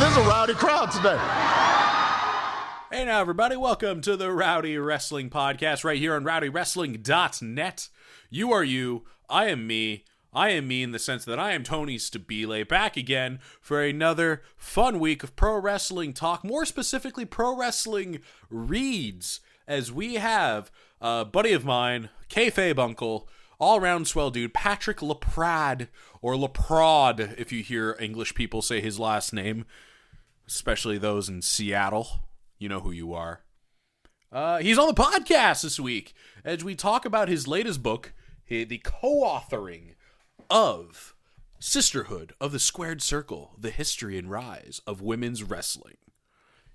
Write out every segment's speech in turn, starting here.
There's a rowdy crowd today. Hey now, everybody, welcome to the Rowdy Wrestling Podcast right here on rowdywrestling.net. You are you, I am me. I am me in the sense that I am Tony Stabile, back again for another fun week of pro wrestling talk, more specifically pro wrestling reads, as we have a buddy of mine, kayfabe uncle, all-around swell dude, Patrick Laprade, or Laprade, if you hear English people say his last name, especially those in Seattle. You know who you are. He's on the podcast this week as we talk about his latest book, the co-authoring of Sisterhood of the Squared Circle, The History and Rise of Women's Wrestling.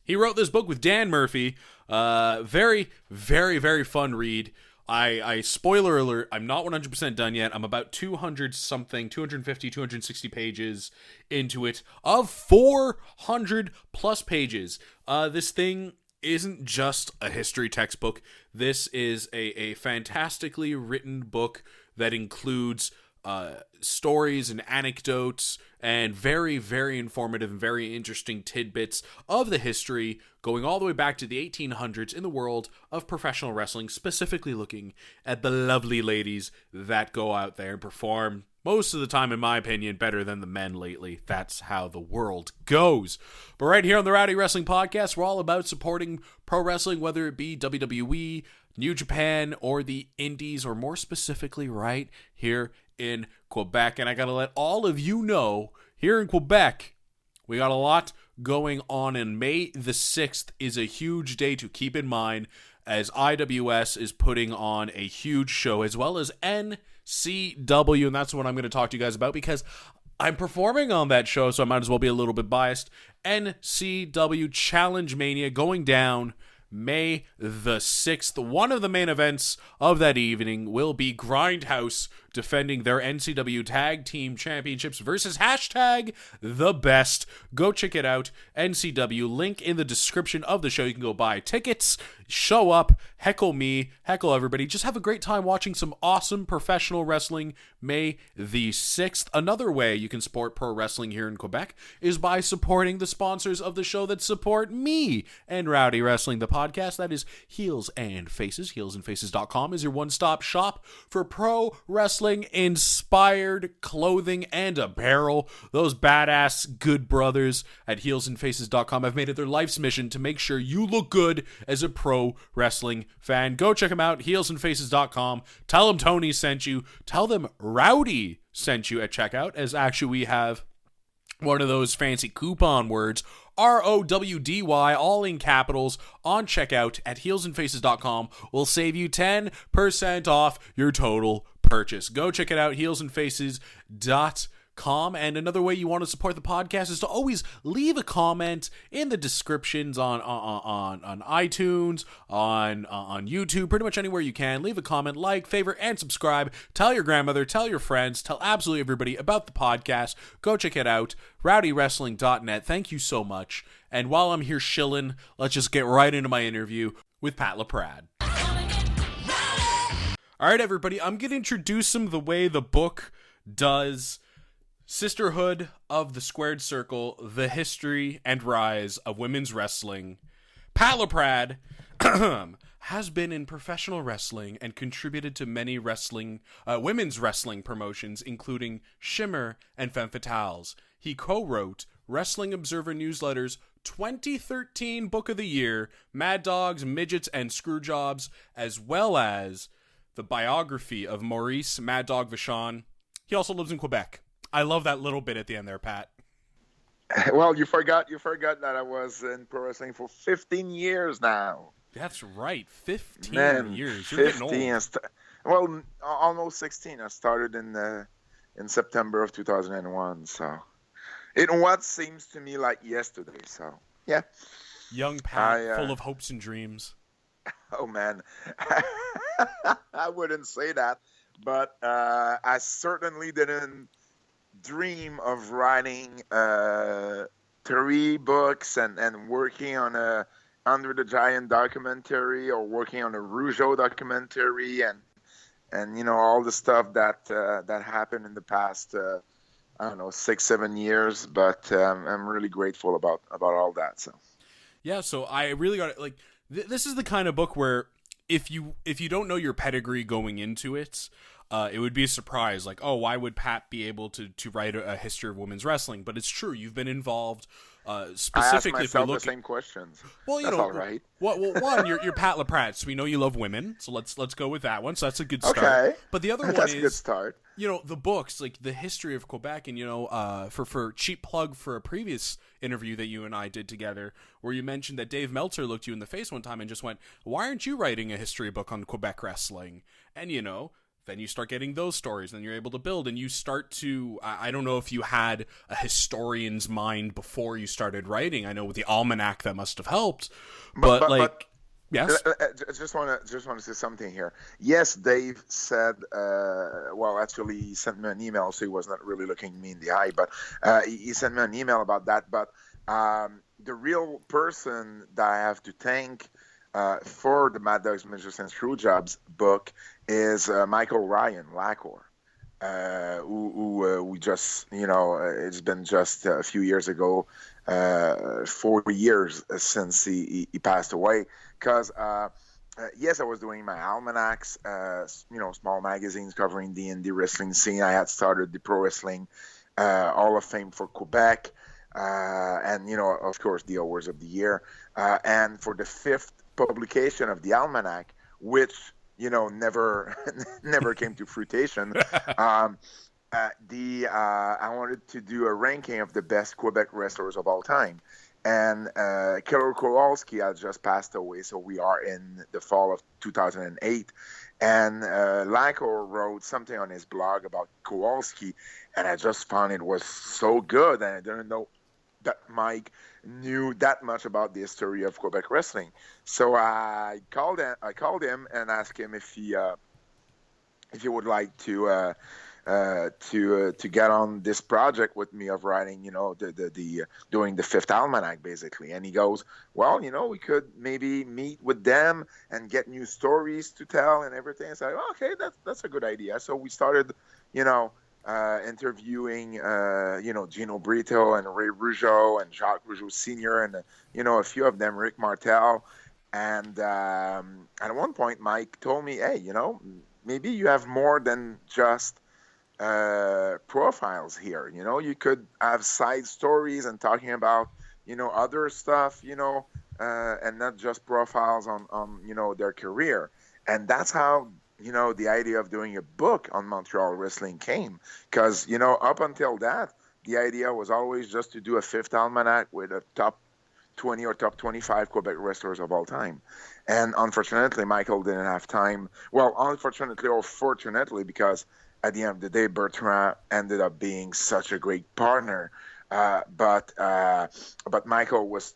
He wrote this book with Dan Murphy. Very, very, very fun read. I spoiler alert, I'm not 100% done yet. I'm about 250, 260 pages into it of 400 plus pages. This thing isn't just a history textbook. This is a fantastically written book that includes stories and anecdotes and very, very informative and very interesting tidbits of the history going all the way back to the 1800s in the world of professional wrestling, specifically looking at the lovely ladies that go out there and perform most of the time, in my opinion, better than the men lately. That's how the world goes. But right here on the Rowdy Wrestling Podcast, we're all about supporting pro wrestling, whether it be WWE, New Japan, or the Indies, or more specifically right here in Quebec. And I gotta let all of you know, here in Quebec, we got a lot going on, and May the 6th is a huge day to keep in mind, as IWS is putting on a huge show, as well as NCW, and that's what I'm going to talk to you guys about, because I'm performing on that show, so I might as well be a little bit biased. NCW Challengemania going down May the 6th. One of the main events of that evening will be Grindhouse defending their NCW Tag Team Championships versus #TheBest. Go check it out. NCW, link in the description of the show. You can go buy tickets, show up, heckle me, heckle everybody. Just have a great time watching some awesome professional wrestling May the 6th. Another way you can support pro wrestling here in Quebec is by supporting the sponsors of the show that support me and Rowdy Wrestling, the podcast. That is Heels and Faces. Heelsandfaces.com is your one-stop shop for pro wrestling inspired clothing and apparel. Those badass good brothers at heelsandfaces.com have made it their life's mission to make sure you look good as a pro wrestling fan. Go check them out, heelsandfaces.com. Tell them Tony sent you. Tell them Rowdy sent you at checkout, as actually we have one of those fancy coupon words, ROWDY, all in capitals, on checkout at heelsandfaces.com will save you 10% off your total purchase. Go check it out, heelsandfaces.com. And another way you want to support the podcast is to always leave a comment in the descriptions on iTunes, on YouTube, pretty much anywhere you can. Leave a comment, like, favorite, and subscribe. Tell your grandmother, tell your friends, tell absolutely everybody about the podcast. Go check it out, rowdywrestling.net. Thank you so much. And while I'm here shilling, let's just get right into my interview with Pat Laprade. All right, everybody, I'm going to introduce him the way the book does. Sisterhood of the Squared Circle, The History and Rise of Women's Wrestling. Pat Laprade has been in professional wrestling and contributed to many women's wrestling promotions, including Shimmer and Femme Fatales. He co-wrote Wrestling Observer Newsletter's 2013 Book of the Year, Mad Dogs, Midgets, and Screwjobs, as well as the biography of Maurice Mad Dog Vachon. He also lives in Quebec. I love that little bit at the end there, Pat. Well, you forgot that I was in pro wrestling for 15 years now. That's right, 15 years. You're 15 getting old. Well, almost 16. I started in September of 2001. So, in what seems to me like yesterday. So, yeah. Young Pat, full of hopes and dreams. Oh man, I wouldn't say that, but I certainly didn't dream of writing 3 books and working on a Under the Giant documentary, or working on a Rougeau documentary, and you know, all the stuff that happened in the past I don't know, 6, 7 years, but I'm really grateful about all that. So Yeah, so I really got it. Like, this is the kind of book where if you don't know your pedigree going into it, it would be a surprise. Like, oh, why would Pat be able to write a history of women's wrestling? But it's true. You've been involved. I ask Specifically, if we myself the look same questions. well, That's all right. one, you're Pat Laprade, so we know you love women. So let's go with that one. So that's a good start. Okay, But the other one that's a good is, start. the books, like the history of Quebec, and for cheap plug for a previous interview that you and I did together, where you mentioned that Dave Meltzer looked you in the face one time and just went, "Why aren't you writing a history book on Quebec wrestling?" And then you start getting those stories, and you're able to build, and you start to. I don't know if you had a historian's mind before you started writing. I know with the almanac that must have helped, but yes. I just want to say something here. Yes, Dave said. Well, actually, he sent me an email, so he was not really looking me in the eye, but he sent me an email about that. But the real person that I have to thank for the Mad Dogs, Midgets, and Screwjobs book is Michael Ryan Lacor, who we just, it's been just a few years ago, 4 years since he passed away. Because, yes, I was doing my almanacs, small magazines covering the indie wrestling scene. I had started the Pro Wrestling Hall of Fame for Quebec, and, of course, the Awards of the Year. And for the 5th publication of the almanac, which never never came to fruition. I wanted to do a ranking of the best Quebec wrestlers of all time, and Killer Kowalski had just passed away, so we are in the fall of 2008. And Lacor wrote something on his blog about Kowalski, and I just found it was so good, and I didn't know that Mike knew that much about the history of Quebec wrestling. So I called him and asked him if he would like to get on this project with me of writing, doing the 5th almanac basically. And he goes, well, we could maybe meet with them and get new stories to tell and everything. So I said, okay, that's a good idea. So we started, interviewing, Gino Brito and Ray Rougeau and Jacques Rougeau Sr. and, a few of them, Rick Martel. And at one point, Mike told me, hey, maybe you have more than just profiles here. You could have side stories and talking about, other stuff, and not just profiles on their career. And that's how, the idea of doing a book on Montreal wrestling came. Because, up until that, the idea was always just to do a 5th almanac with a top 20 or top 25 Quebec wrestlers of all time. And unfortunately, Michael didn't have time. Well, unfortunately or fortunately, because at the end of the day, Bertrand ended up being such a great partner. But Michael was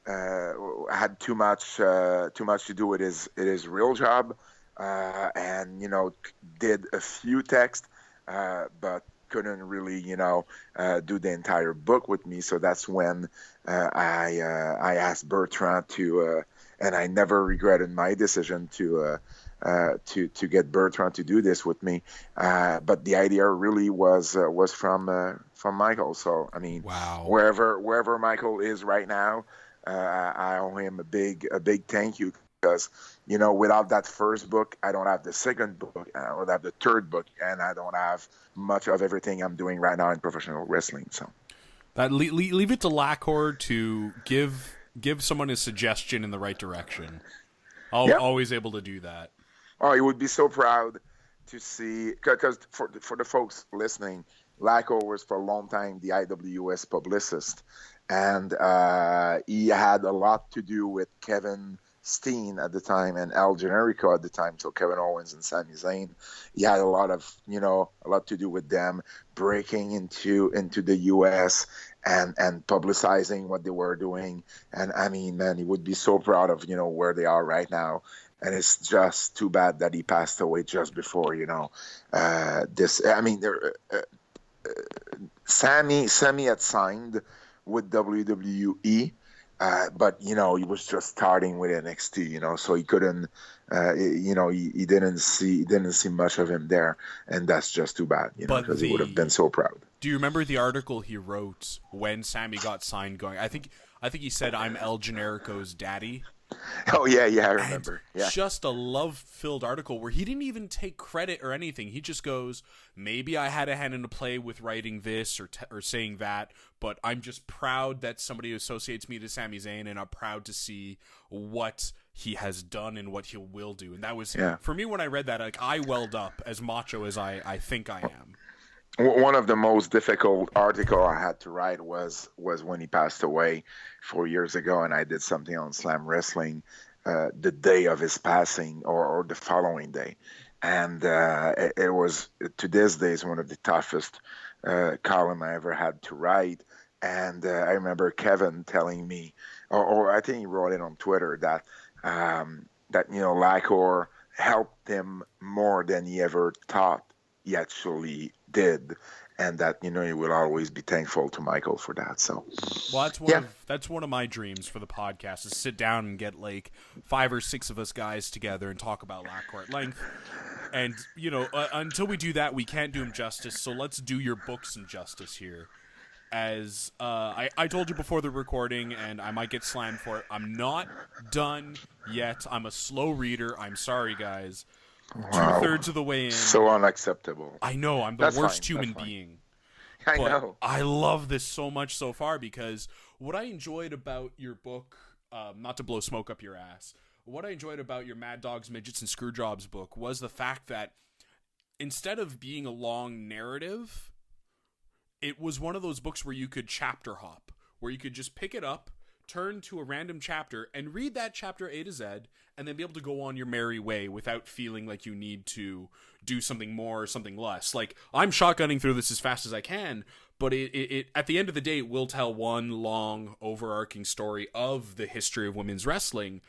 had too much to do with his real job, and did a few texts, but couldn't really do the entire book with me. So that's when I asked Bertrand to, and I never regretted my decision to get Bertrand to do this with me. But the idea really was from Michael. So I mean, Wow. Wherever Michael is right now, I owe him a big thank you, because without that first book, I don't have the second book, I don't have the third book, and I don't have much of everything I'm doing right now in professional wrestling. So that leave it to Lacor to give someone a suggestion in the right direction. Always able to do that. Oh, he would be so proud to see, because for the folks listening, Lacor was for a long time the IWS publicist, and he had a lot to do with Kevin Steen at the time and Al Generico at the time, so Kevin Owens and Sami Zayn. He had a lot to do with them breaking into the US and publicizing what they were doing. And I mean, man, he would be so proud of where they are right now. And it's just too bad that he passed away just before this. I mean, Sammy had signed with WWE but he was just starting with NXT, so he couldn't, he didn't see much of him there, and that's just too bad, because he would have been so proud. Do you remember the article he wrote when Sammy got signed? Going, I think he said, "I'm El Generico's daddy." Oh yeah, I remember. Yeah. Just a love-filled article where he didn't even take credit or anything. He just goes, "Maybe I had a hand in the play with writing this or saying that, but I'm just proud that somebody associates me to Sami Zayn, and I'm proud to see what he has done and what he will do." And that was for me when I read that, like, I welled up as macho as I think I am. One of the most difficult article I had to write was when he passed away 4 years ago, and I did something on Slam Wrestling the day of his passing or the following day, and it was, to this day, is one of the toughest column I ever had to write. And I remember Kevin telling me, or I think he wrote it on Twitter, that Lacor helped him more than he ever thought he actually did, and that he will always be thankful to Michael for that. So, well, that's one of my dreams for the podcast, is sit down and get like 5 or 6 of us guys together and talk about Lacor at length. And until we do that, we can't do him justice. So let's do your book some justice here. As I told you before the recording, and I might get slammed for it, I'm not done yet. I'm a slow reader. I'm sorry, guys. Wow. 2/3 of the way in. So unacceptable. I know, I'm the worst human being. I know. I love this so much so far, because what I enjoyed about your book, not to blow smoke up your ass, what I enjoyed about your Mad Dogs, Midgets, and Screwjobs book was the fact that instead of being a long narrative, it was one of those books where you could chapter hop, where you could just pick it up, turn to a random chapter, and read that chapter A to Z, and then be able to go on your merry way without feeling like you need to do something more or something less. Like, I'm shotgunning through this as fast as I can, but it at the end of the day, it will tell one long, overarching story of the history of women's wrestling,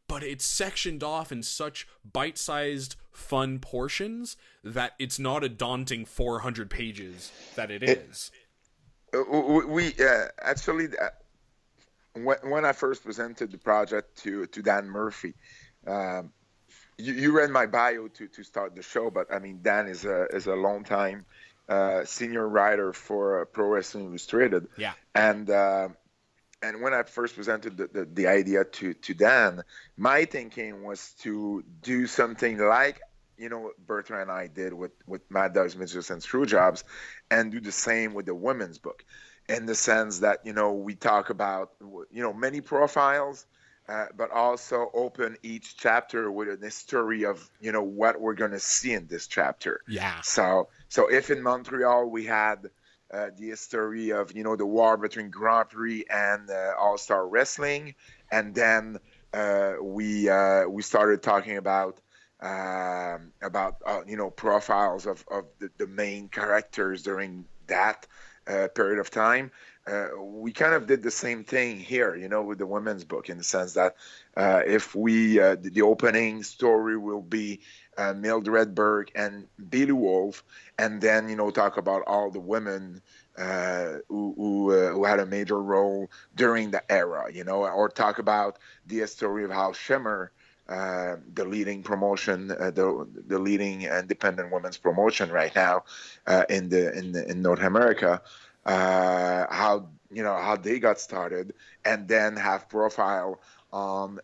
but it's sectioned off in such bite-sized, fun portions that it's not a daunting 400 pages that it is. We actually... When I first presented the project to Dan Murphy, you read my bio to start the show, but I mean, Dan is a long time senior writer for Pro Wrestling Illustrated. Yeah. And when I first presented the idea to Dan, my thinking was to do something like Bertrand and I did with Mad Dogs, Midgets, and Screwjobs, and do the same with the women's book. In the sense that, we talk about, many profiles, but also open each chapter with a history of, what we're going to see in this chapter. Yeah. So if in Montreal we had the history of, the war between Grand Prix and All-Star Wrestling, and then we started talking about profiles of the main characters during that period of time. We kind of did the same thing here, with the women's book, in the sense that if the opening story will be Mildred Burke and Billy Wolf, and then talk about all the women who had a major role during the era, or talk about the story of Hal Shimmer, the leading promotion, the leading independent women's promotion right now in North America, how they got started, and then have profile on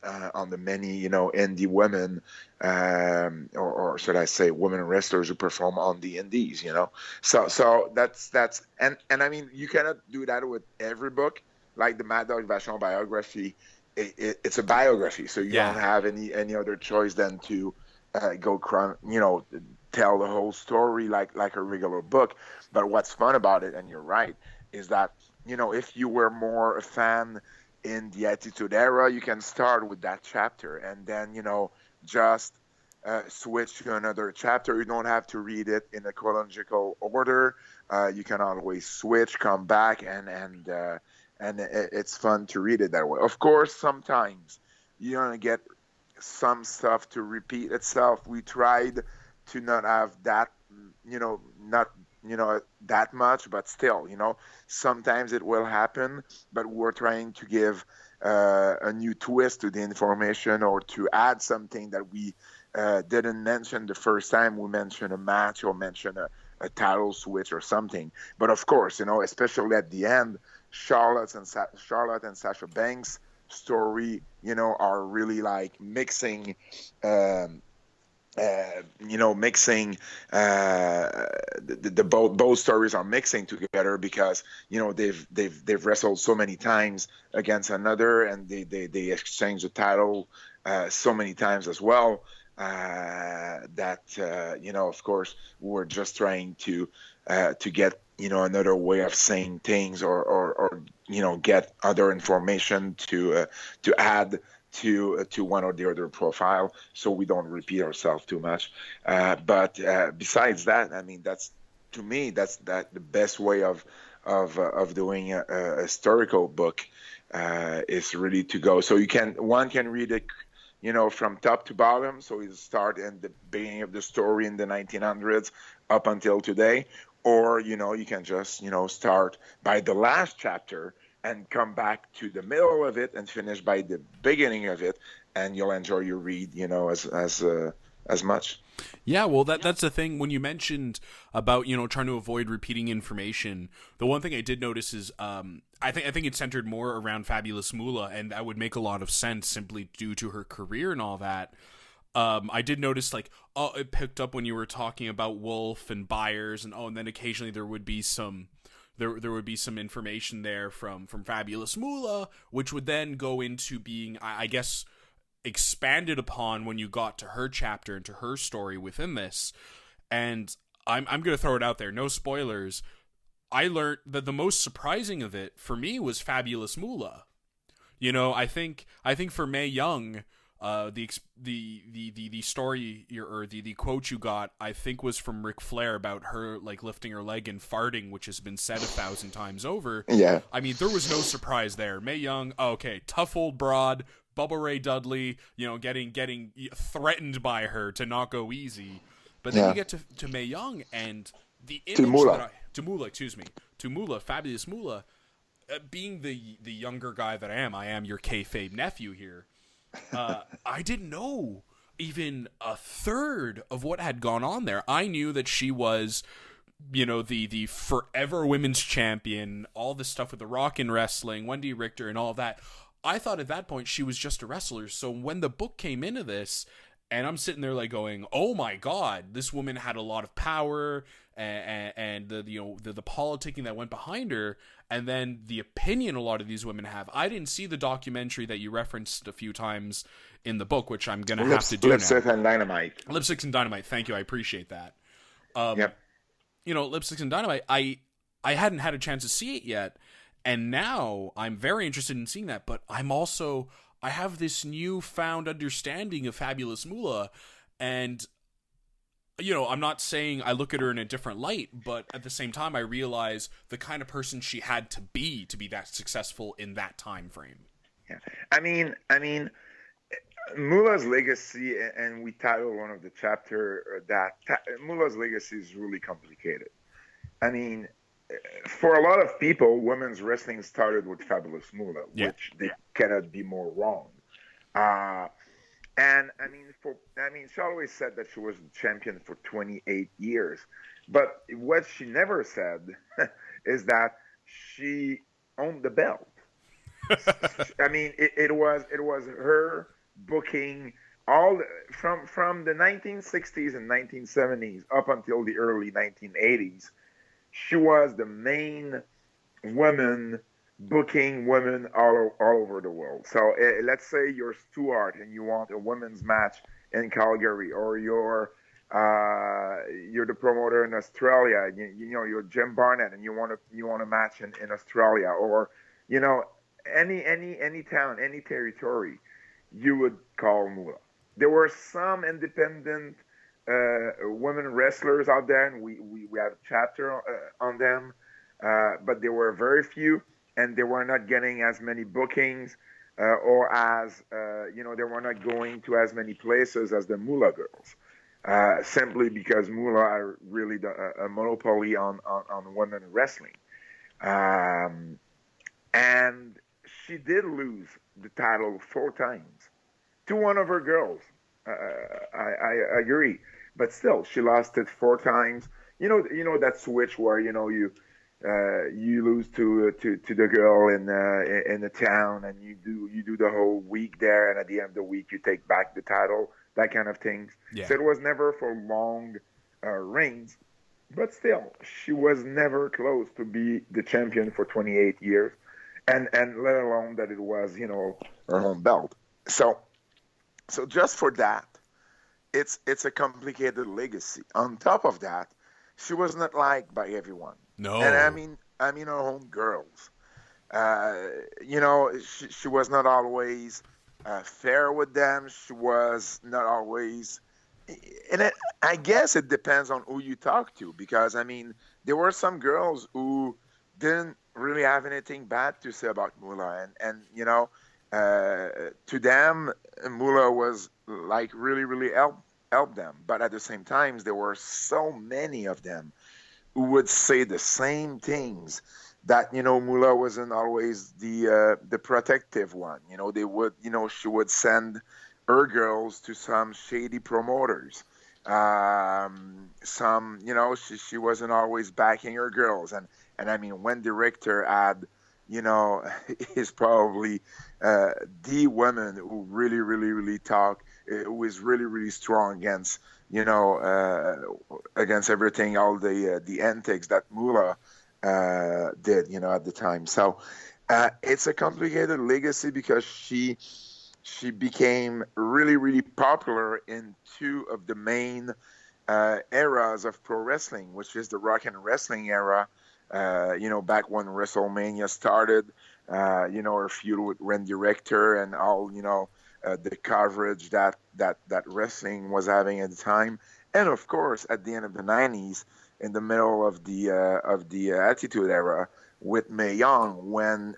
the many indie women, or should I say women wrestlers who perform on the indies. So that's and I mean, you cannot do that with every book. Like the Mad Dog Vachon biography, it's a biography, so you don't have any other choice than to tell the whole story like a regular book. But what's fun about it, and you're right, is that if you were more a fan in the Attitude Era, you can start with that chapter, and then just switch to another chapter. You don't have to read it in a chronological order. You can always switch, come back, and it's fun to read it that way. Of course, sometimes you're going to get some stuff to repeat itself. We tried to not have that, not that much, but still, sometimes it will happen. But we're trying to give a new twist to the information, or to add something that we didn't mention the first time we mentioned a match, or mention a title switch or something. But of course, especially at the end, Charlotte and Sasha Banks story, are really like mixing. Mixing both stories are mixing together, because they've wrestled so many times against another, and they exchange the title so many times as well, that of course we're just trying to get another way of saying things, or get other information to add to one or the other profile, so we don't repeat ourselves too much. But besides that, I mean, that's the best way of doing a historical book, is really to go. So one can read it, from top to bottom. So you start in the beginning of the story in the 1900s up until today, or you can just start by the last chapter and come back to the middle of it and finish by the beginning of it, and you'll enjoy your read, as much. Yeah, well, that's the thing. When you mentioned about trying to avoid repeating information, the one thing I did notice is I think it's centered more around Fabulous Moolah, and that would make a lot of sense simply due to her career and all that. I did notice it picked up when you were talking about Wolf and Byers, and then occasionally there would be some. There would be some information there from Fabulous Moolah, which would then go into being, I guess, expanded upon when you got to her chapter and to her story within this. And I'm going to throw it out there, no spoilers. I learned that the most surprising of it for me was Fabulous Moolah. I think for Mae Young, the story or the quote you got, I think, was from Ric Flair about her lifting her leg and farting, which has been said 1,000 times over. Yeah. I mean, there was no surprise there. Mae Young, okay, tough old broad. Bubba Ray Dudley, getting threatened by her to not go easy. But then you get to Mae Young, and the image to Moolah, Fabulous Moolah, being the younger guy that I am your kayfabe nephew here. I didn't know even a third of what had gone on there. I knew that she was, the forever women's champion, all this stuff with The Rock in wrestling, Wendy Richter, and all of that. I thought at that point she was just a wrestler. So when the book came into this, and I'm sitting there going, oh my God, this woman had a lot of power, and the politicking that went behind her, and then the opinion a lot of these women have. I didn't see the documentary that you referenced a few times in the book, which I'm going to have to do now. Lipstick and Dynamite. Lipsticks and Dynamite. Thank you. I appreciate that. Yep. Lipsticks and Dynamite, I hadn't had a chance to see it yet. And now I'm very interested in seeing that, but I have this newfound understanding of Fabulous Moolah, and I'm not saying I look at her in a different light, but at the same time I realize the kind of person she had to be that successful in that time frame. Yeah. I mean Moolah's legacy, and we titled one of the chapter that Moolah's legacy is really complicated. I mean, for a lot of people, women's wrestling started with Fabulous Moolah, which they cannot be more wrong. And she always said that she was the champion for 28 years. But what she never said is that she owned the belt. I mean, it was her booking all from the 1960s and 1970s up until the early 1980s. She was the main woman booking women all over the world. So let's say you're Stuart and you want a women's match in Calgary, or you're the promoter in Australia. You're Jim Barnett and you want a match in Australia, or any town, any territory, you would call Moolah. There were some independent women wrestlers out there, and we have a chapter on them, but there were very few, and they were not getting as many bookings, or as they were not going to as many places as the Moolah girls. simply because Moolah are really a monopoly on women wrestling. Um, and she did lose the title 4 times to one of her girls. I agree, but still, she lost it 4 times. That switch where you lose to the girl in the town, and you do the whole week there, and at the end of the week you take back the title, that kind of things. Yeah. So it was never for long reigns, but still, she was never close to be the champion for 28 years, and let alone that it was her home belt. So just for that, it's a complicated legacy. On top of that, she was not liked by everyone. No. And I mean her own girls. She was not always fair with them. She was not always, I guess it depends on who you talk to, because there were some girls who didn't really have anything bad to say about Moolah, and to them, Moolah was like really, really help them. But at the same time, there were so many of them who would say the same things, that Moolah wasn't always the protective one. She would send her girls to some shady promoters. She wasn't always backing her girls, and when director had is probably the woman who really, really, really talk, who is really, really strong against against everything, all the antics that Moolah did at the time. So it's a complicated legacy, because she became really, really popular in two of the main eras of pro wrestling, which is the rock and wrestling era. Back when WrestleMania started, her feud with Randy Rector, and all, the coverage that wrestling was having at the time. And of course, at the end of the 90s, in the middle of the Attitude Era, with Mae Young, when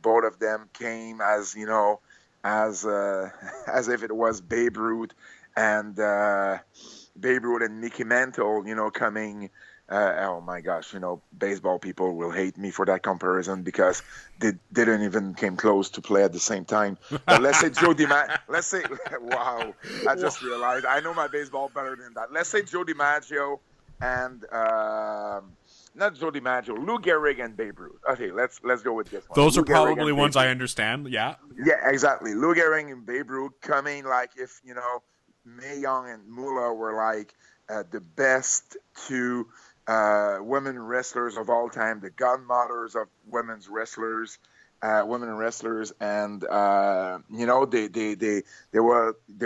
both of them came as as if it was Babe Ruth and Mickey Mantle, coming. Oh my gosh, baseball people will hate me for that comparison, because they didn't even came close to play at the same time. But let's say let's say, wow, I just realized I know my baseball better than that. Let's say Joe DiMaggio and not Joe DiMaggio, Lou Gehrig and Babe Ruth. Okay, let's go with this one. Those Lou are probably ones I understand. Yeah. Yeah, exactly. Lou Gehrig and Babe Ruth coming, like if Mae Young and Moolah were like the best two women wrestlers of all time, the godmothers of women wrestlers, and they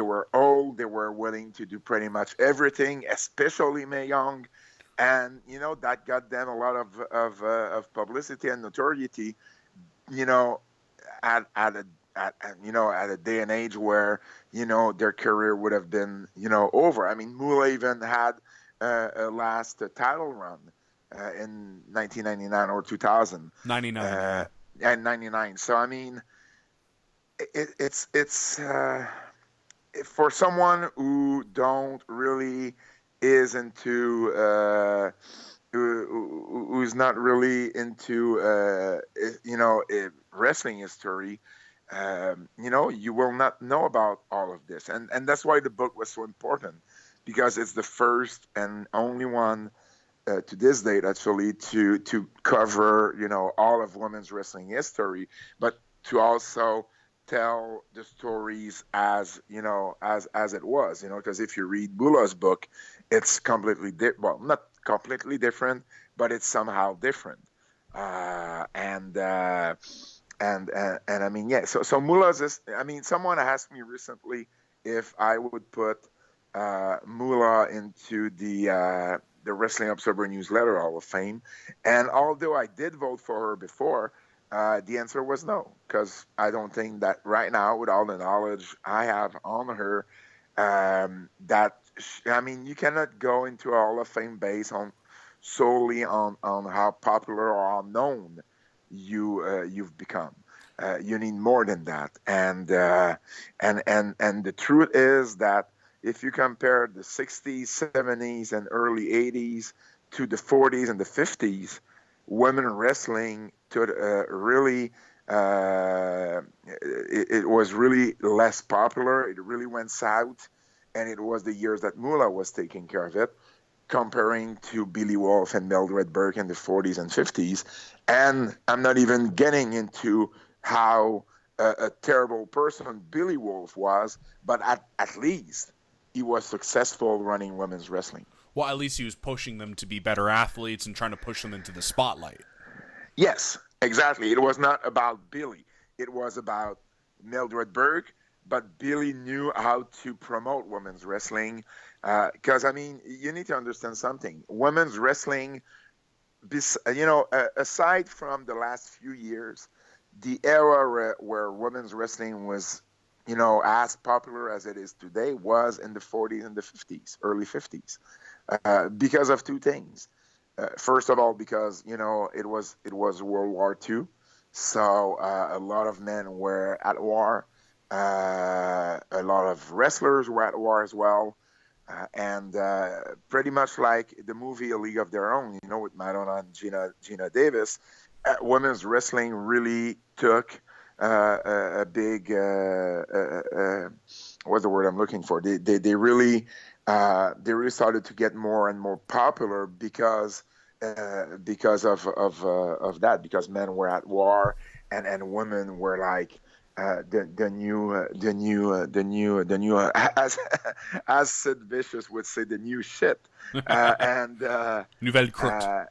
were old. They were willing to do pretty much everything, especially Mae Young, and that got them a lot of publicity and notoriety. At a day and age where their career would have been over. Moolah even had a last title run in 1999 or 2000. 99. And 99. So it's for someone who don't really is into who's not really into wrestling history. You will not know about all of this, and that's why the book was so important, because it's the first and only one to this date, actually, to cover all of women's wrestling history, but to also tell the stories as as it was, because if you read Moulah's book, it's completely not completely different, but it's somehow different, So Moulah's is, someone asked me recently if I would put Moolah into the Wrestling Observer Newsletter Hall of Fame, and although I did vote for her before, the answer was no, because I don't think that right now, with all the knowledge I have on her, you cannot go into a Hall of Fame based on solely on how popular or unknown you've become. You need more than that, and the truth is that if you compare the 60s, 70s, and early 80s to the 40s and the 50s, women wrestling really, it was really less popular. It really went south, and it was the years that Moolah was taking care of it, comparing to Billy Wolf and Mildred Burke in the 40s and 50s. And I'm not even getting into how a terrible person Billy Wolf was, but at least he was successful running women's wrestling. Well, at least he was pushing them to be better athletes and trying to push them into the spotlight. Yes, exactly. It was not about Billy. It was about Mildred Burke, but Billy knew how to promote women's wrestling. Because, you need to understand something. Women's wrestling, aside from the last few years, the era where women's wrestling was, as popular as it is today was in the 40s and the 50s, early 50s, because of two things. First of all, because, it was World War II, so a lot of men were at war. A lot of wrestlers were at war as well. And pretty much like the movie A League of Their Own, with Madonna and Gina Davis, women's wrestling really took a big, what's the word I'm looking for? They really started to get more and more popular because of that, because men were at war and women were like the new as Sid Vicious would say, the new shit, and Nouvelle croûte.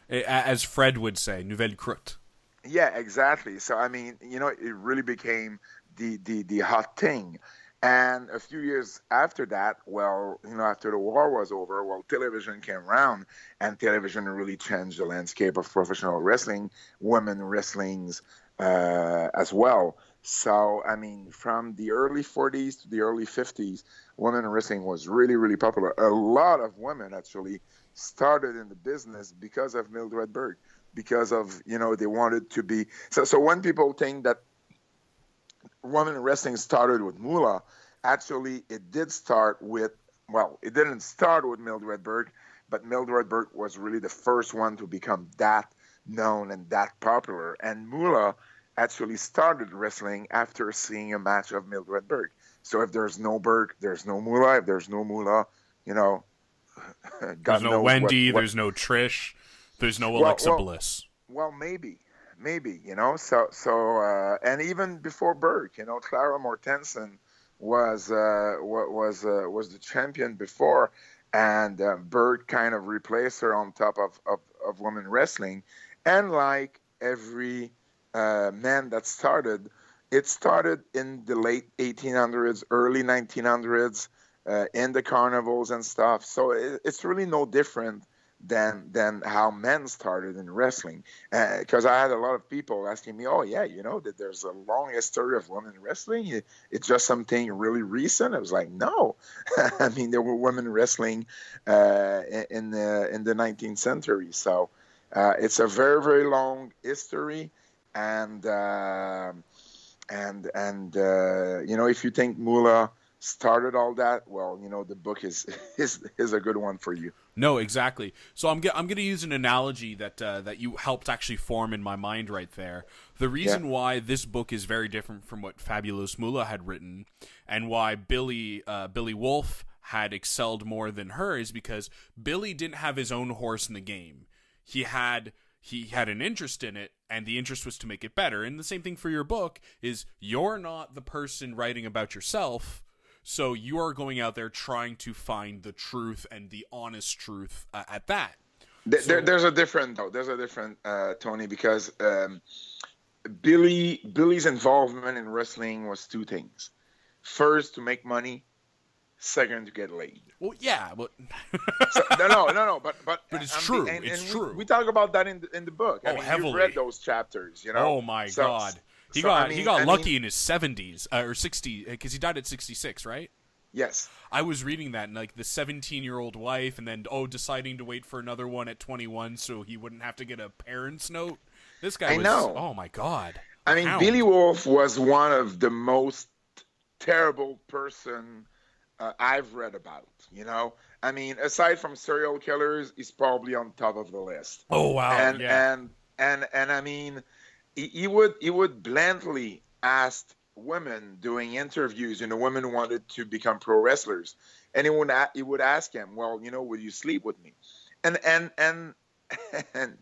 As Fred would say, nouvelle croûte. Yeah, exactly. So it really became the hot thing. And a few years after that, after the war was over, television came around, and television really changed the landscape of professional wrestling, women wrestlings as well. So, from the early 40s to the early 50s, women wrestling was really, really popular. A lot of women actually started in the business because of Mildred Burke, because of, they wanted to be. So when people think that women wrestling started with Moolah, actually it did start with, it didn't start with Mildred Burke, but Mildred Burke was really the first one to become that known and that popular. And Moolah actually started wrestling after seeing a match of Mildred Burke. So if there's no Burke, there's no Moolah. If there's no Moolah, there's no Wendy, there's no Trish, there's no Alexa Bliss. Well, maybe, So, and even before Burke, Clara Mortensen was the champion before, and Burke kind of replaced her on top of women wrestling. And like every man that started, it started in the late 1800s, early 1900s, in the carnivals and stuff. So it's really no different than how men started in wrestling. Because I had a lot of people asking me, oh yeah, that there's a long history of women wrestling. It's just something really recent. I was like, no. There were women wrestling in the 19th century. So it's a very, very long history. And if you think Moolah started all that, the book is a good one for you. No, exactly. So I'm going to use an analogy that you helped actually form in my mind right there. The reason why this book is very different from what Fabulous Moolah had written, and why Billy Wolf had excelled more than her, is because Billy didn't have his own horse in the game. He had an interest in it, and the interest was to make it better. And the same thing for your book is, you're not the person writing about yourself, so you are going out there trying to find the truth and the honest truth at that. There's a different Tony, because Billy's involvement in wrestling was two things. First, to make money. Second, to get laid. Well, yeah, but no, but it's true. It's true. We talk about that in the book. Heavily. You read those chapters, Oh my God. He got lucky in his 70s or 60, because he died at 66, right? Yes. I was reading that, and like the 17-year-old wife, and then deciding to wait for another one at 21 so he wouldn't have to get a parent's note. This guy was, oh my God. Billy Wolf was one of the most terrible person I've read about. I mean, aside from serial killers, he's probably on top of the list. Oh wow, And yeah. and I mean, he would blandly ask women doing interviews. Women who wanted to become pro wrestlers, and he would ask him, well, would you sleep with me? And and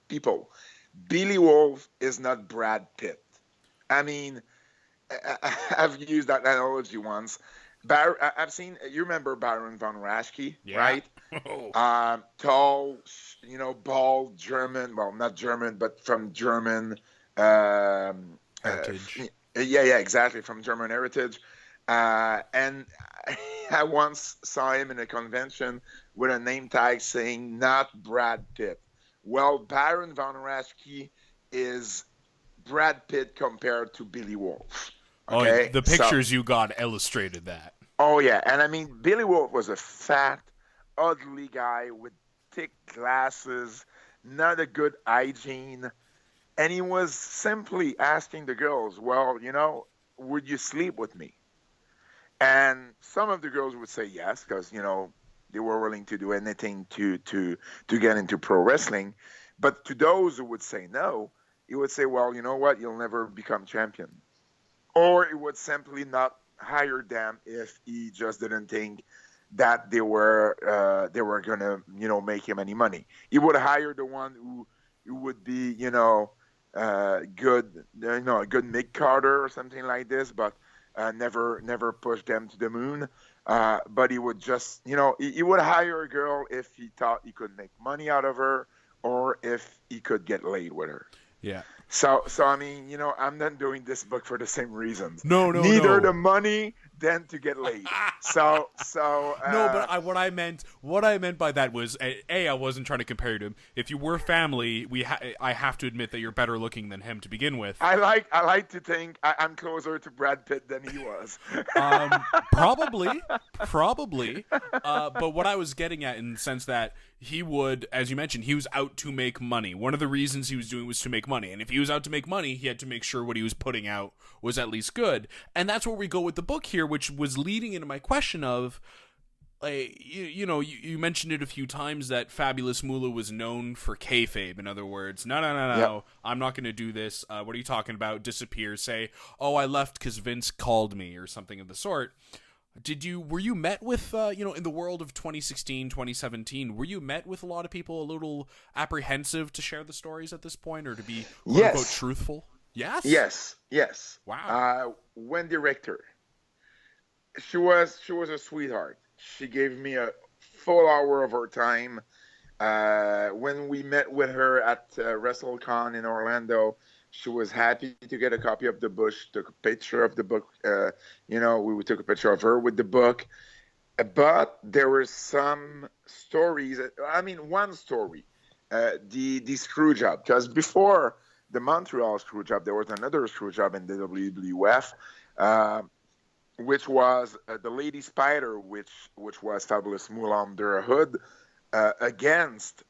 people, Billy Wolf is not Brad Pitt. I mean, I've used that analogy once. I've seen. You remember Baron von Raschke, Yeah. right? Oh. Tall, bald German. Well, not German, but from German um, Heritage. yeah, exactly, from German heritage. And I once saw him in a convention with a name tag saying "Not Brad Pitt." Well, Baron von Raschke is Brad Pitt compared to Billy Wolf. Oh, Okay, the so pictures you got illustrated that. oh yeah, and I mean Billy Wolf was a fat, ugly guy with thick glasses, not a good hygiene, and he was simply asking the girls, "Well, would you sleep with me?" And some of the girls would say yes, because they were willing to do anything to get into pro wrestling. But to those who would say no, he would say, "Well, you know what? You'll never become champion." Or he would simply not hire them if he just didn't think that they were gonna make him any money. He would hire the one who would be good, a good Mick Carter or something like this, but never push them to the moon. But he would just he would hire a girl if he thought he could make money out of her, or if he could get laid with her. Yeah. So I mean, I'm not doing this book for the same reasons. No. Neither the money, then to get laid. So No, but what I meant by that was I wasn't trying to compare you to him. If you were family, I have to admit that you're better looking than him to begin with. I like to think I'm closer to Brad Pitt than he was. Probably. But what I was getting at, in the sense that he would, as you mentioned, he was out to make money. One of the reasons he was doing was to make money. And if he was out to make money, he had to make sure what he was putting out was at least good. And that's where we go with the book here, which was leading into my question of, you mentioned it a few times that Fabulous Moolah was known for kayfabe. In other words, no, Yep. I'm not going to do this. What are you talking about? Disappear. Say, oh, I left because Vince called me, or something of the sort. Were you met with, in the world of 2016, 2017, were you met with a lot of people a little apprehensive to share the stories at this point, or to be quote unquote truthful? Yes? Yes. Wow. Wendy Richter. She was a sweetheart. She gave me a full hour of her time. When we met with her at WrestleCon in Orlando, she was happy to get a copy of the book. She took a picture of the book. We took a picture of her with the book. But there were some stories. I mean, one story, the screw job. Because before the Montreal screw job, there was another screw job in the WWF, which was the Lady Spider, which was Fabulous Moolah under a hood, against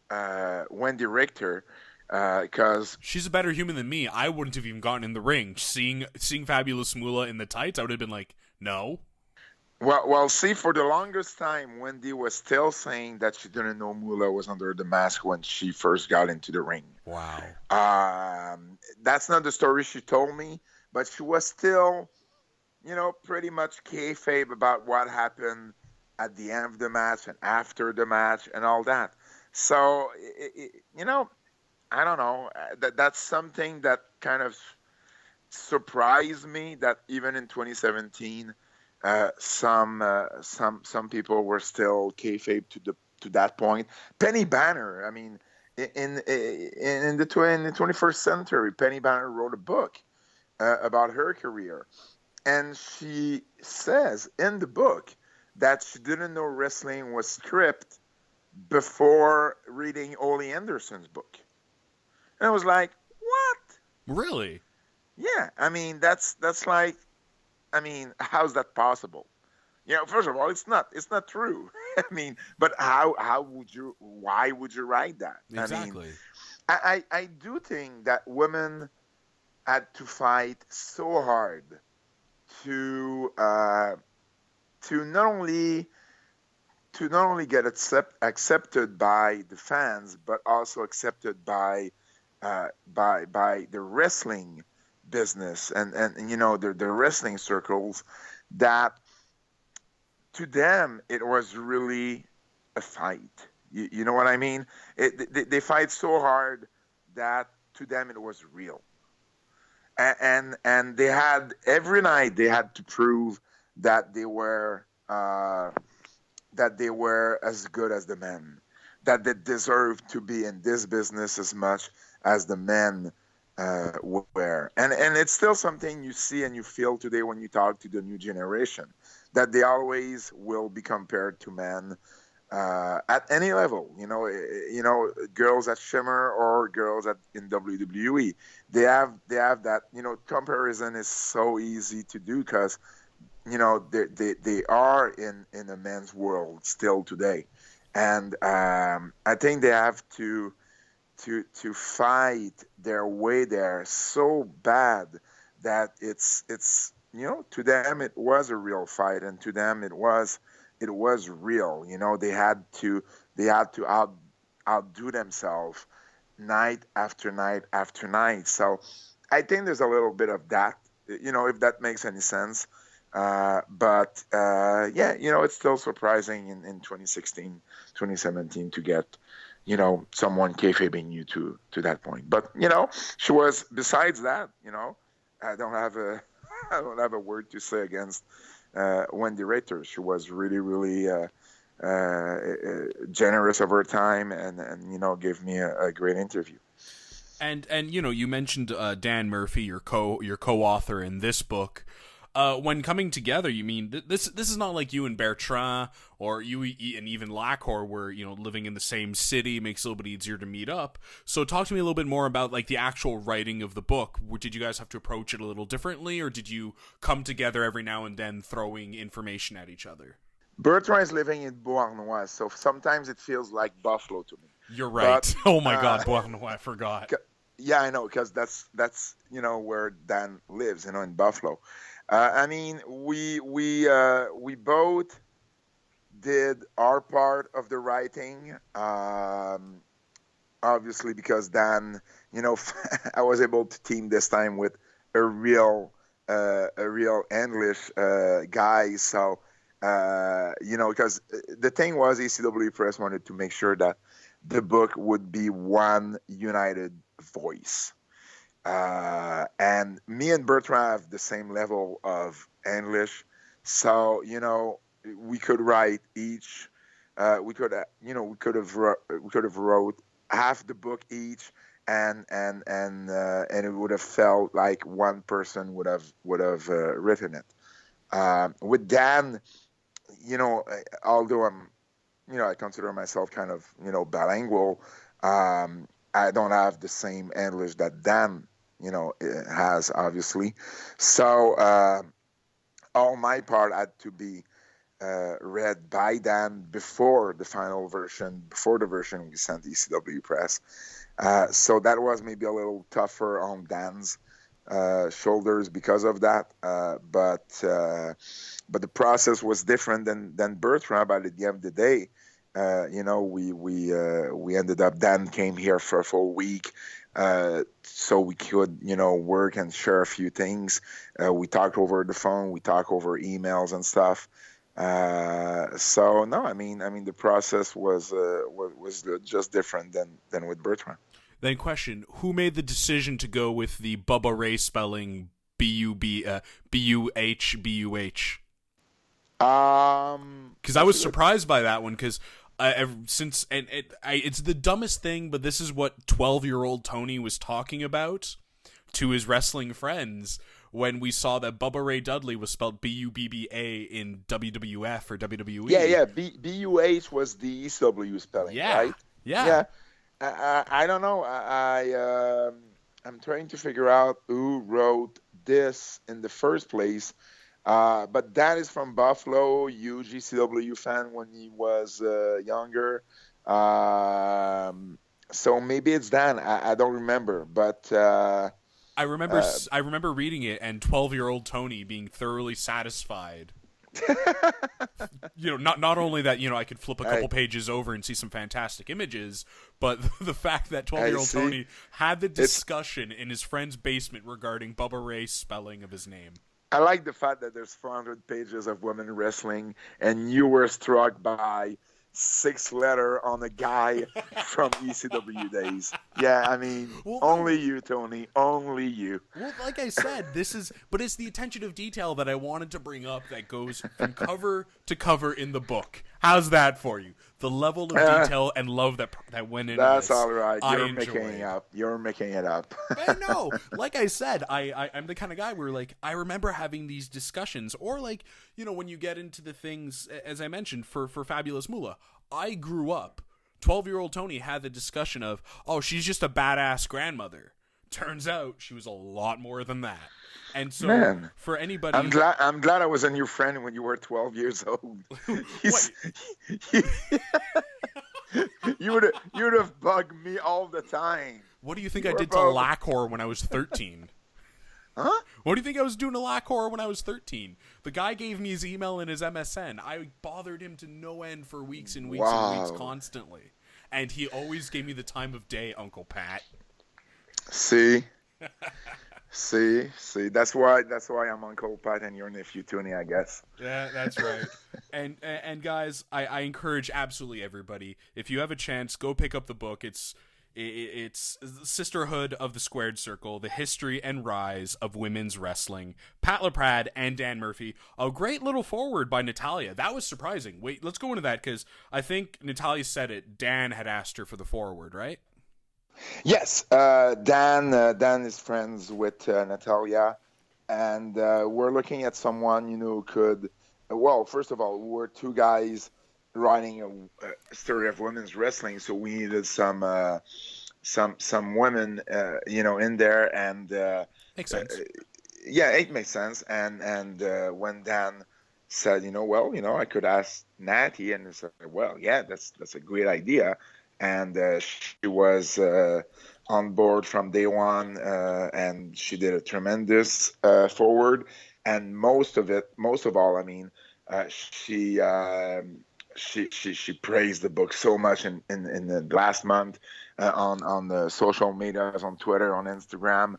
Wendy Richter. Because she's a better human than me. I wouldn't have even gotten in the ring. Seeing Fabulous Moolah in the tights, I would have been like, no. Well, see, for the longest time, Wendy was still saying that she didn't know Moolah was under the mask when she first got into the ring. Wow. That's not the story she told me, but she was still, pretty much kayfabe about what happened at the end of the match and after the match and all that. So, I don't know. That's something that kind of surprised me, that even in 2017, some people were still kayfabe to that point. Penny Banner. I mean, in the 21st century, Penny Banner wrote a book about her career, and she says in the book that she didn't know wrestling was script before reading Ole Anderson's book. And I was like, what? Really? Yeah. I mean, that's like, how's that possible? First of all, it's not true. I mean, but why would you write that? Exactly. I do think that women had to fight so hard to not only to not only get accepted by the fans, but also accepted by the wrestling business and you know the wrestling circles, that to them it was really a fight. You know what I mean? They fight so hard that to them it was real, and they had every night they had to prove that they were as good as the men, that they deserved to be in this business as much as the men were. And it's still something you see and you feel today when you talk to the new generation, that they always will be compared to men at any level. You know, girls at Shimmer or girls in WWE. They have that. You know, comparison is so easy to do because you know they are in a men's world still today, and I think they have to fight their way there so bad that it's you know, to them it was a real fight, and to them it was real. You know, they had to outdo themselves night after night after night. So I think there's a little bit of that, you know, if that makes any sense. But yeah, you know, it's still surprising in 2016, 2017 to get, you know, someone kayfabing you to that point. But, you know, she was, besides that, you know, I don't have a word to say against Wendy Rater. She was really, really generous of her time and you know, gave me a great interview. And you know, you mentioned Dan Murphy, your co-author in this book. When coming together, you mean this is not like you and Bertrand or you and even Lacor were, you know, living in the same city, makes it a little bit easier to meet up. So talk to me a little bit more about like the actual writing of the book. Did you guys have to approach it a little differently, or did you come together every now and then throwing information at each other? Bertrand is living in Beauharnois, so sometimes it feels like Buffalo to me. You're right. But, oh my God, Beauharnois, I forgot. Yeah, I know, because that's you know where Dan lives, you know, in Buffalo. I mean, we both did our part of the writing. Obviously, because Dan, you know, I was able to team this time with a real English guy. So, you know, because the thing was, ECW Press wanted to make sure that the book would be one united voice. And me and Bertrand have the same level of English, so you know we could write each. We could have wrote half the book each, and it would have felt like one person would have written it. With Dan, you know, although I consider myself kind of, you know, bilingual. I don't have the same English that Dan, you know, has, obviously. So all my part had to be read by Dan before the final version, before the version we sent to ECW Press. So that was maybe a little tougher on Dan's shoulders because of that. But the process was different than Bertrand. But at the end of the day, you know, we ended up, Dan came here for a full week. So we could, you know, work and share a few things. We talked over the phone, we talked over emails and stuff. So no, I mean, the process was just different than with Bertrand. Then question: who made the decision to go with the Bubba Ray spelling B-U-H? Because I was surprised by that one because. It's the dumbest thing, but this is what 12-year-old Tony was talking about to his wrestling friends when we saw that Bubba Ray Dudley was spelled B-U-B-B-A in WWF or WWE. Yeah. B-U-H was the ECW spelling, right? Yeah. I don't know. I'm trying to figure out who wrote this in the first place. But Dan is from Buffalo, huge ECW fan when he was younger. So maybe it's Dan. I don't remember, but I remember reading it and 12-year-old Tony being thoroughly satisfied. Not only that, I could flip a couple pages over and see some fantastic images, but the fact that 12-year-old Tony had the discussion in his friend's basement regarding Bubba Ray's spelling of his name. I like the fact that there's 400 pages of women wrestling, and you were struck by 6 letter on a guy from ECW days. Yeah, I mean, only you, Tony, only you. Well, like I said, but it's the attention of detail that I wanted to bring up that goes from cover to cover in the book. How's that for you? The level of detail and love that went into this. That's all right. You're making it up. No, like I said, I'm the kind of guy where, like, I remember having these discussions, or, like, when you get into the things, as I mentioned, for Fabulous Moolah, I grew up. 12-year-old Tony had the discussion of, oh, she's just a badass grandmother. Turns out she was a lot more than that. And so, man, for anybody, I'm glad I wasn't your friend when you were 12 years old. You would have bugged me all the time. What do you think I did to Lacor when I was 13? Huh? What do you think I was doing to Lacor when I was 13? The guy gave me his email and his MSN. I bothered him to no end for weeks and weeks and weeks constantly. And he always gave me the time of day, Uncle Pat. See? See, that's why I'm Uncle Pat and your nephew Tony, I guess. Yeah, that's right. And guys, I encourage absolutely everybody, if you have a chance, go pick up the book. It's Sisterhood of the Squared Circle: The History and Rise of Women's Wrestling. Pat Laprade and Dan Murphy. A great little foreword by Natalya. That was surprising. Wait, let's go into that, because I think Natalya said it. Dan had asked her for the foreword, right? Yes, Dan is friends with Natalya, and we're looking at someone who could. Well, first of all, we're 2 guys writing a story of women's wrestling, so we needed some women, in there, and makes sense. Yeah, it makes sense. And when Dan said, I could ask Natty, and he said, well, yeah, that's a great idea. And she was on board from day one, and she did a tremendous forward. And most of all, I mean, she praised the book so much in the last month on the social medias, on Twitter, on Instagram.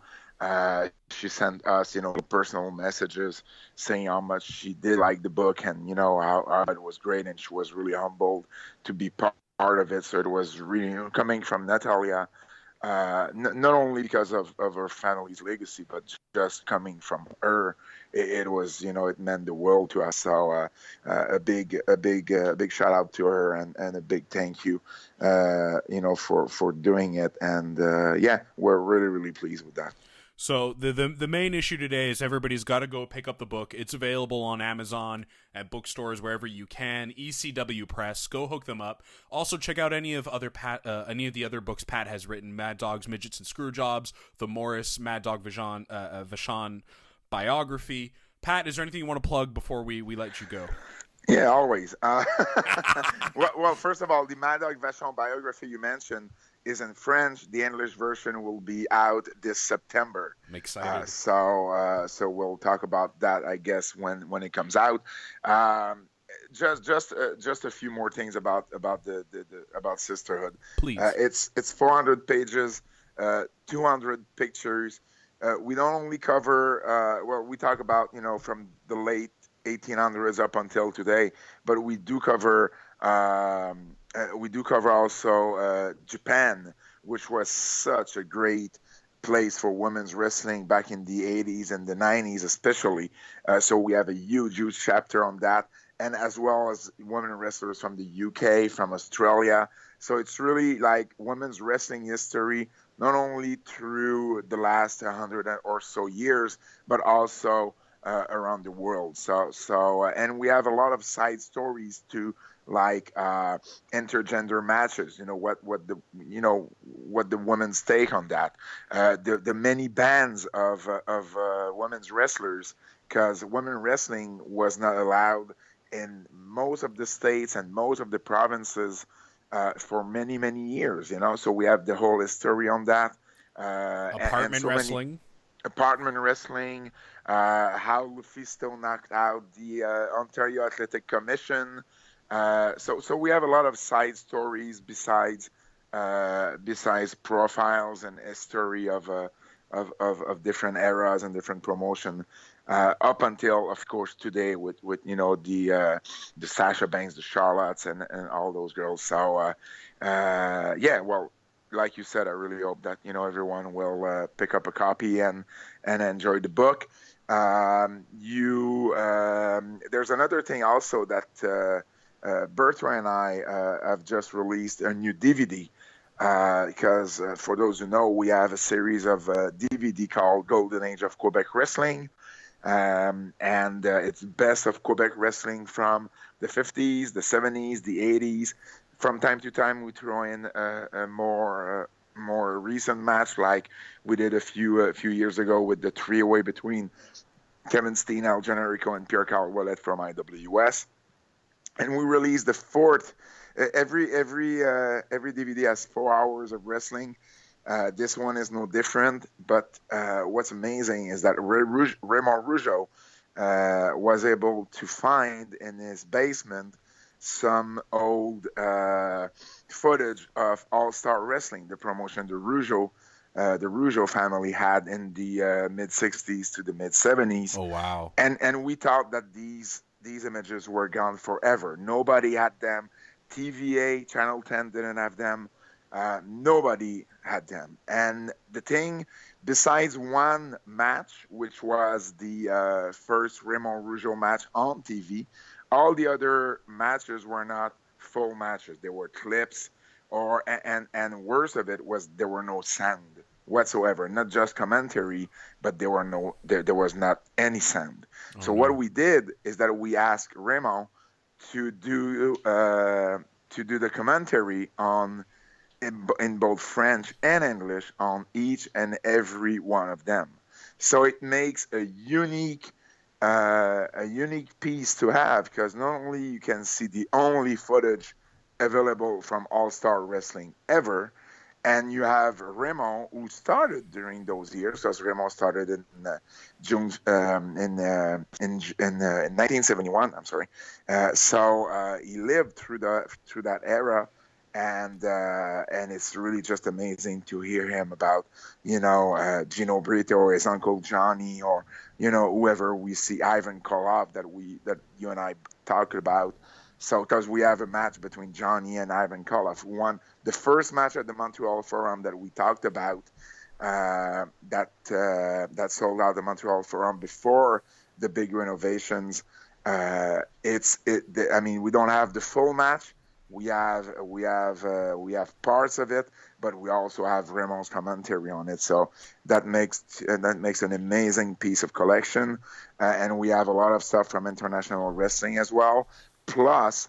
She sent us, personal messages saying how much she did like the book, and how it was great, and she was really humbled to be part of it. So it was really coming from Natalya, not only because of her family's legacy, but just coming from her. It was, it meant the world to us. So a big shout out to her, and a big thank you, for doing it. And we're really, really pleased with that. So the main issue today is everybody's got to go pick up the book. It's available on Amazon, at bookstores, wherever you can. ECW Press, go hook them up. Also check out any of the other books Pat has written: Mad Dogs, Midgets, and Screwjobs, the Morris Mad Dog Vachon biography. Pat, is there anything you want to plug before we let you go? Yeah, always. Well, first of all, the Mad Dog Vachon biography you mentioned is in French. The English version will be out this September. I'm excited. So we'll talk about that, I guess, when it comes out. Just a few more things about Sisterhood. Please. It's 400 pages, 200 pictures. We don't only cover. We talk about from the late 1800s up until today, but we do cover. We do cover also Japan, which was such a great place for women's wrestling back in the 80s and the 90s especially. So we have a huge chapter on that, and as well as women wrestlers from the UK, from Australia. So it's really like women's wrestling history, not only through the last 100 or so years, but also around the world. And we have a lot of side stories too, like intergender matches. What the women's take on that. The many bans of women's wrestlers, because women wrestling was not allowed in most of the states and most of the provinces for many years. So we have the whole history on that. Apartment wrestling. apartment wrestling, how Lufisto knocked out the Ontario Athletic Commission. So we have a lot of side stories besides profiles and history of different eras and different promotion, up until, of course, today with the Sasha Banks, the Charlottes, and all those girls. So yeah, well, like you said, I really hope that everyone will pick up a copy and enjoy the book. There's another thing also that Bertrand and I have just released a new DVD. Because for those who know, we have a series of DVD called Golden Age of Quebec Wrestling. And it's best of Quebec wrestling from the 50s, the 70s, the 80s. From time to time, we throw in a more recent match, like we did a few years ago with the three-way between Kevin Steen, Al Generico, and Pierre-Carl Ouellet from IWS. And we released the fourth. Every DVD has 4 hours of wrestling. This one is no different. But what's amazing is that Raymond Rougeau was able to find in his basement some old footage of All-Star Wrestling, the promotion the Rougeau family had in the mid 60s to the mid 70s. Oh wow! And we thought that these images were gone forever. Nobody had them. TVA, Channel 10 didn't have them. Nobody had them. And the thing, besides one match, which was the first Raymond Rougeau match on TV, all the other matches were not full matches. They were clips, and worse of it was there were no sound whatsoever. Not just commentary, but there was not any sound. Oh, so what we did is that we asked Raymond to do the commentary in both French and English on each and every one of them. So it makes a unique piece to have, because not only you can see the only footage available from All-Star Wrestling ever, and you have Raymond, who started during those years, because Raymond started in June in 1971. I'm sorry. So he lived through that era, and it's really just amazing to hear him about Gino Brito, his uncle Johnny, or whoever we see, Ivan Koloff that you and I talked about. So, because we have a match between Johnny and Ivan Koloff, the first match at the Montreal Forum that we talked about, that sold out the Montreal Forum before the big renovations. I mean, we don't have the full match. We have parts of it, but we also have Raymond's commentary on it. So that makes an amazing piece of collection, and we have a lot of stuff from international wrestling as well. Plus,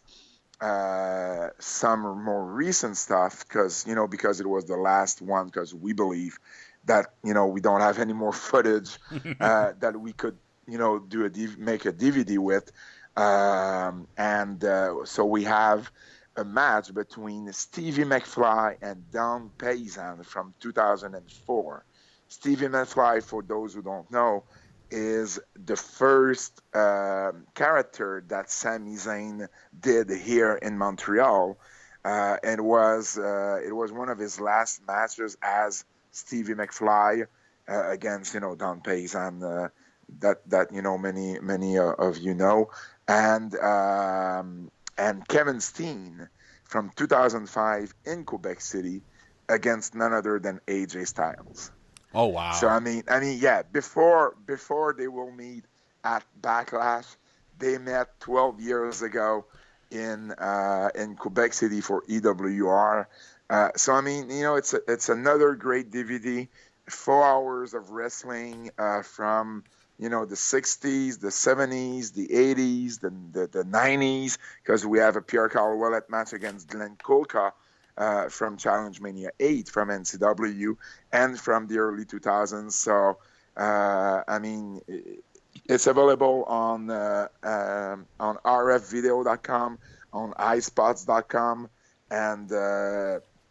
some more recent stuff, because it was the last one, because we believe that we don't have any more footage that we could make a DVD with, and so we have a match between Stevie McFly and Don Paysan from 2004. Stevie McFly, for those who don't know, is the first character that Sami Zayn did here in Montreal, and it was one of his last matches as Stevie McFly against Don Paysan, that many of you know, and Kevin Steen from 2005 in Quebec City against none other than AJ Styles. Oh wow! So I mean, yeah. Before they will meet at Backlash, they met 12 years ago in Quebec City for EWR. So I mean, it's another great DVD. 4 hours of wrestling from the 60s, the 70s, the 80s, the 90s, because we have a Pierre-Carl Ouellet match against Glenn Kulka. From Challengemania 8 from NCW, and from the early 2000s. So, I mean, it's available on rfvideo.com, on iSpots.com, and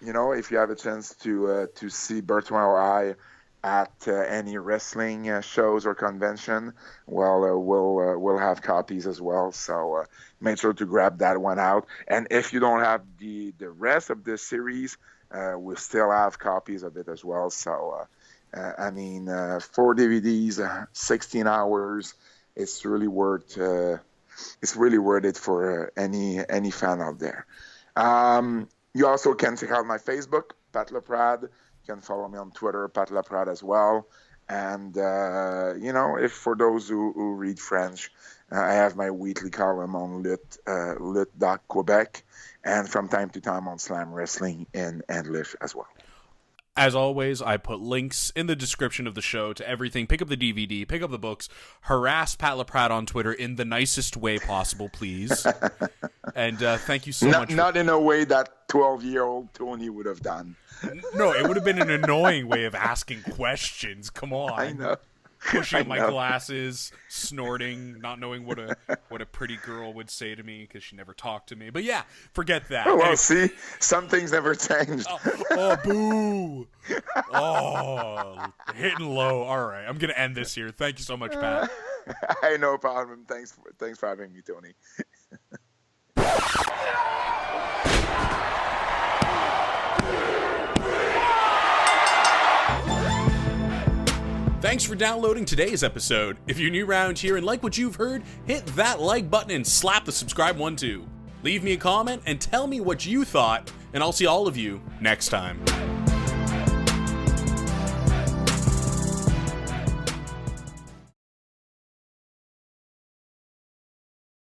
if you have a chance to see Bertrand or I at any wrestling shows or convention, well, we'll have copies as well. So make sure to grab that one out. And if you don't have the rest of the series, we still have copies of it as well. So I mean, 4 DVDs, 16 hours. It's really worth it for any fan out there. You also can check out my Facebook, Pat Laprade. You can follow me on Twitter, Pat Laprade as well. And if for those who read French, I have my weekly column on Quebec, and from time to time on Slam Wrestling in English as well. As always, I put links in the description of the show to everything. Pick up the DVD, pick up the books, harass Pat Laprade on Twitter in the nicest way possible, please. And thank you so much. Not in a way that 12-year-old Tony would have done. No, it would have been an annoying way of asking questions. Come on. I know. Pushing up my glasses, snorting, not knowing what a pretty girl would say to me because she never talked to me. But yeah, forget that. Oh, well, see, some things never changed. Oh, boo! Oh, hitting low. All right, I'm gonna end this here. Thank you so much, Pat. I no problem. Thanks for having me, Tony. Thanks for downloading today's episode. If you're new around here and like what you've heard, hit that like button and slap the subscribe one too. Leave me a comment and tell me what you thought, and I'll see all of you next time.